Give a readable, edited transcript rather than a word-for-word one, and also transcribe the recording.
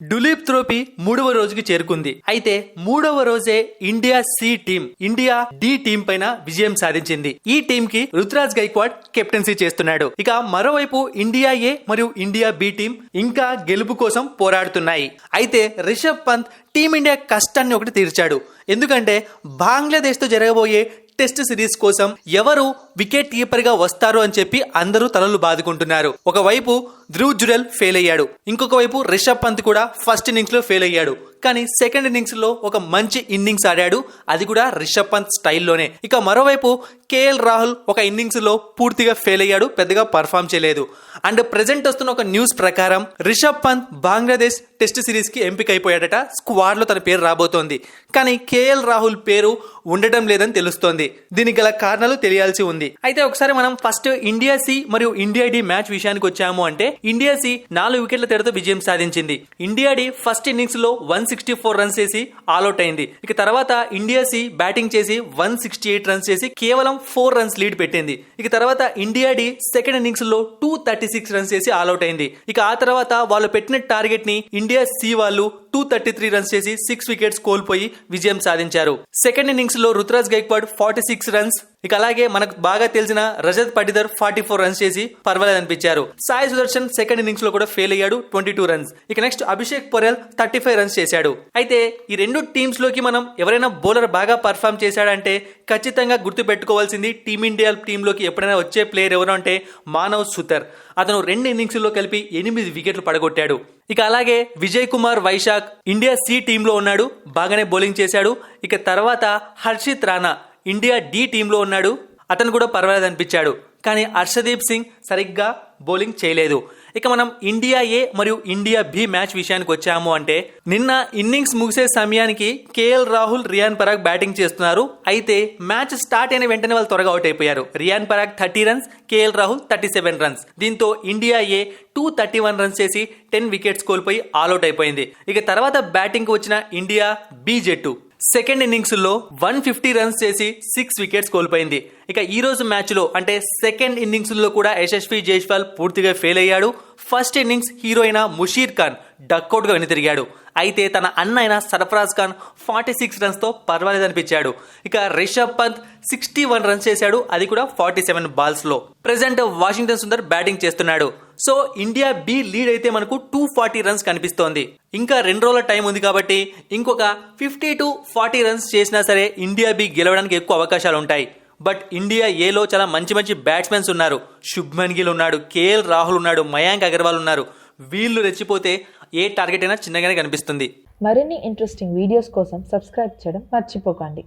డులీప్ trophy 3వ రోజుకి చేరుకుంది. అయితే 3వ రోజే India C team India D team పైన విజయం సాధించింది. ఈ టీం కి రుతురాజ్ గైక్వాడ్ కెప్టెన్సీ చేస్తున్నాడు. ఇక మరోవైపు ఇండియా ఏ మరియు ఇండియా బి టీం ఇంకా గెలుపు కోసం పోరాడుతున్నాయి. అయితే రిషబ్ పంత్ టీమిండియా కష్టాన్ని ఒకటి తీర్చాడు. ఎందుకంటే బంగ్లాదేశ్ తో జరగబోయే టెస్ట్ సిరీస్ కోసం ఎవరు వికెట్ కీపర్ గా వస్తారు అని చెప్పి అందరూ తలలు బాదుకుంటున్నారు. ఒకవైపు ధ్రువ్ జురెల్ ఫెయిల్ అయ్యాడు, ఇంకొక వైపు రిషబ్ పంత్ కూడా ఫస్ట్ ఇన్నింగ్స్ లో ఫెయిల్ అయ్యాడు. కానీ సెకండ్ ఇన్నింగ్స్ లో ఒక మంచి ఇన్నింగ్స్ ఆడాడు, అది కూడా రిషబ్ పంత్ స్టైల్లోనే. ఇక మరోవైపు కేఎల్ రాహుల్ ఒక ఇన్నింగ్స్ లో పూర్తిగా ఫెయిల్ అయ్యాడు, పెద్దగా పర్ఫామ్ చేయలేదు. అండ్ ప్రెజెంట్ వస్తున్న ఒక న్యూస్ ప్రకారం రిషబ్ పంత్ బంగ్లాదేశ్ టెస్ట్ సిరీస్ కి ఎంపిక అయిపోయాడట. స్క్వాడ్ లో తన పేరు రాబోతోంది, కానీ కేఎల్ రాహుల్ పేరు ఉండటం లేదని తెలుస్తోంది. దీనికి గల కారణాలు తెలియాల్సి ఉంది. అయితే ఒకసారి మనం ఫస్ట్ ఇండియా సి మరియు ఇండియా డి మ్యాచ్ విషయానికి వచ్చాము అంటే ఇండియా సి 4 వికెట్ల తేడాతో విజయం సాధించింది. ఇండియా డి ఫస్ట్ ఇన్నింగ్స్ లో 164 రన్స్ చేసి ఆల్అౌట్ అయింది. ఇక తర్వాత ఇండియా సి బ్యాటింగ్ చేసి 168 రన్స్ చేసి కేవలం 4 రన్స్ లీడ్ పెట్టింది. ఇక తర్వాత ఇండియా డి సెకండ్ ఇన్నింగ్స్ లో 236 రన్స్ చేసి ఆల్అౌట్ అయింది. ఇక ఆ తర్వాత వాళ్ళు పెట్టిన టార్గెట్ ని ఇండియా సి వాళ్ళు 233 రన్స్ చేసి 6 వికెట్స్ కోల్పోయి విజయం సాధించారు. సెకండ్ ఇన్నింగ్స్ లో రుతురాజ్ గైక్వాడ్ 46 రన్స్, ఇక అలాగే మనకు బాగా తెలిసిన రజత్ పటిదర్ 44 రన్స్ చేసి పర్వాలేదు అనిపించారు. సాయి సుదర్శన్ సెకండ్ ఇన్నింగ్స్ లో కూడా ఫెయిల్ అయ్యాడు, 22 రన్స్. ఇక నెక్స్ట్ అభిషేక్ పొరెల్ 35 రన్స్ చేశాడు. అయితే ఈ రెండు టీమ్స్ లోకి మనం ఎవరైనా బౌలర్ బాగా పర్ఫామ్ చేశాడంటే ఖచ్చితంగా గుర్తు పెట్టుకోవాల్సింది టీమిండియా టీంలోకి ఎప్పుడైనా వచ్చే ప్లేయర్ ఎవరు అంటే మానవ్ సుతర్. అతను 2 ఇన్నింగ్స్ లో కలిపి 8 వికెట్లు పడగొట్టాడు. ఇక అలాగే విజయ్ కుమార్ వైశాఖ్ ఇండియా సి టీంలో ఉన్నాడు, బాగానే బౌలింగ్ చేశాడు. ఇక తర్వాత హర్షిత్ రాణా ఇండియా డి టీంలో ఉన్నాడు, అతను కూడా పర్వాలేదు అనిపించాడు. కానీ హర్షదీప్ సింగ్ సరిగ్గా బౌలింగ్ చేయలేదు. ఇక మనం ఇండియా ఏ మరియు ఇండియా బి మ్యాచ్ విషయానికి వచ్చాము అంటే నిన్న ఇన్నింగ్స్ ముగిసే సమయానికి కేఎల్ రాహుల్, రియాన్ పరాగ్ బ్యాటింగ్ చేస్తున్నారు. అయితే మ్యాచ్ స్టార్ట్ అయిన వెంటనే వాళ్ళు త్వరగా అవుట్ అయిపోయారు. Riyan Parag 30 runs, KL Rahul 37 runs. దీంతో ఇండియా ఏ 231 రన్స్ చేసి 10 వికెట్స్ కోల్పోయి ఆల్అౌట్ అయిపోయింది. ఇక తర్వాత బ్యాటింగ్ కు వచ్చిన ఇండియా బి జట్టు సెకండ్ ఇన్నింగ్స్ లో 150 రన్స్ చేసి 6 వికెట్స్ కోల్పోయింది. ఇక ఈ రోజు మ్యాచ్ లో అంటే సెకండ్ ఇన్నింగ్స్ లో కూడా యశస్వి జైస్వాల్ పూర్తిగా ఫెయిల్ అయ్యాడు. ఫస్ట్ ఇన్నింగ్స్ హీరో అయిన ముషీర్ ఖాన్ డక్అౌట్ గా వెనుతిరిగాడు. అయితే తన అన్న అయిన సర్ఫరాజ్ ఖాన్ 46 రన్స్ తో పర్వాలేదు అనిపించాడు. ఇక రిషబ్ పంత్ 61 రన్స్ చేశాడు, అది కూడా 47 బాల్స్ లో. ప్రెసెంట్ వాషింగ్టన్ సుందర్ బ్యాటింగ్ చేస్తున్నాడు. సో ఇండియా బి లీడ్ అయితే మనకు 240 రన్స్ కనిపిస్తోంది. ఇంకా 2 రోజుల టైం ఉంది కాబట్టి ఇంకొక 50 to 40 రన్స్ చేసినా సరే ఇండియా బి గెలవడానికి ఎక్కువ అవకాశాలు ఉంటాయి. బట్ ఇండియా ఏలో చాలా మంచి మంచి బ్యాట్స్మెన్స్ ఉన్నారు. శుభ్మన్ గిల్ ఉన్నాడు, కేఎల్ రాహుల్ ఉన్నాడు, మయాంక్ అగర్వాల్ ఉన్నారు. వీళ్ళు రెచ్చిపోతే ఏ టార్గెట్ అయినా చిన్నగానే కనిపిస్తుంది. మరిన్ని ఇంట్రెస్టింగ్ వీడియోస్ కోసం సబ్స్క్రైబ్ చేయడం మర్చిపోకండి.